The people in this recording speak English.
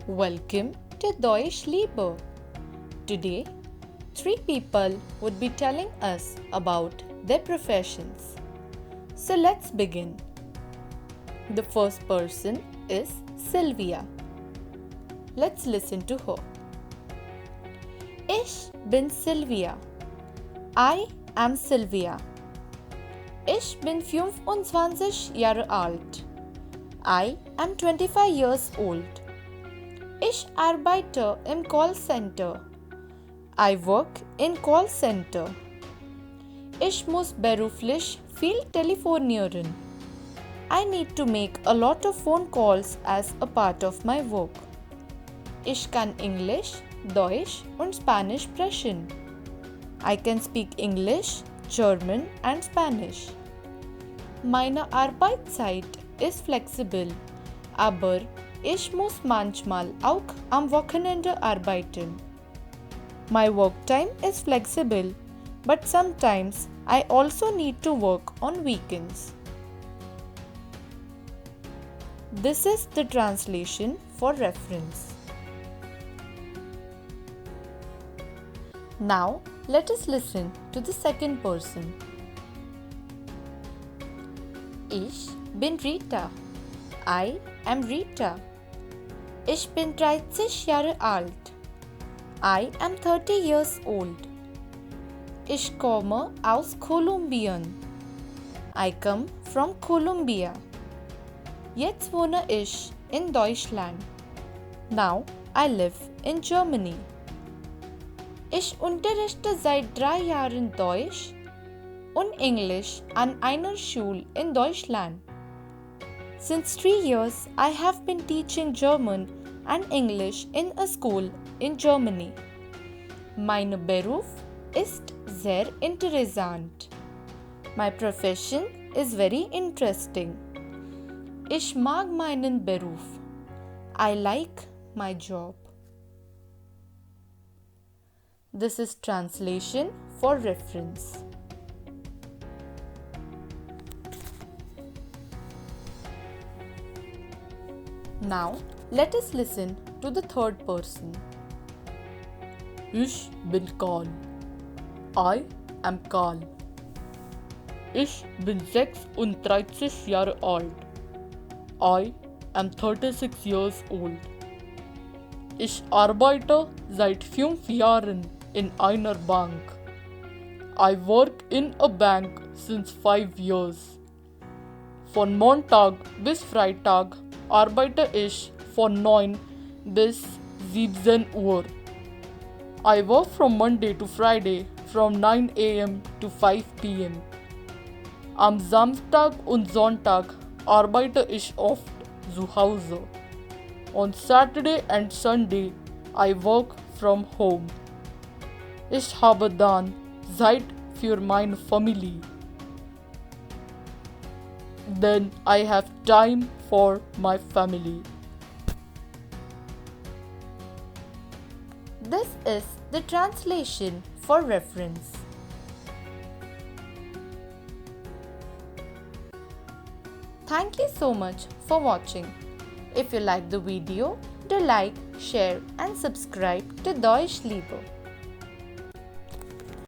Welcome to Deutsch Liebe. Today, three people would be telling us about their professions. So let's begin. The first person is Sylvia. Let's listen to her. Ich bin Sylvia. I am Sylvia. Ich bin 25 Jahre alt. I am 25 years old. Ich arbeite im Callcenter. I work in Callcenter. Ich muss beruflich viel telefonieren. I need to make a lot of phone calls as a part of my work. Ich kann Englisch, Deutsch und Spanisch sprechen. I can speak English, German and Spanish. Meine Arbeitszeit ist flexibel, aber ich muss manchmal auch am Wochenende arbeiten. My work time is flexible, but sometimes I also need to work on weekends. This is the translation for reference. Now, let us listen to the second person. Ich bin Rita. I am Rita. Ich bin 30 Jahre alt. I am 30 years old. Ich komme aus Kolumbien. I come from Colombia. Jetzt wohne ich in Deutschland. Now I live in Germany. Ich unterrichte seit 3 Jahren Deutsch und Englisch an einer Schule in Deutschland. Since 3 years, I have been teaching German and English in a school in Germany. Mein Beruf ist sehr interessant. My profession is very interesting. Ich mag meinen Beruf. I like my job. This is translation for reference. Now, let us listen to the third person. Ich bin Karl. I am Karl. Ich bin 36 Jahre alt. I am 36 years old. Ich arbeite seit 5 Jahren in einer Bank. I work in a bank since 5 years. Von Montag bis Freitag arbeite ich von 9 bis 17 Uhr. I work from Monday to Friday from 9 a.m. to 5 p.m. Am Samstag und Sonntag arbeite ich oft zu Hause. On Saturday and Sunday I work from home. Ich habe dann Zeit für meine Familie. Then I have time for my family. This is the translation for reference. Thank you so much for watching. If you like the video, do like, share and subscribe to Deutsch Liebe.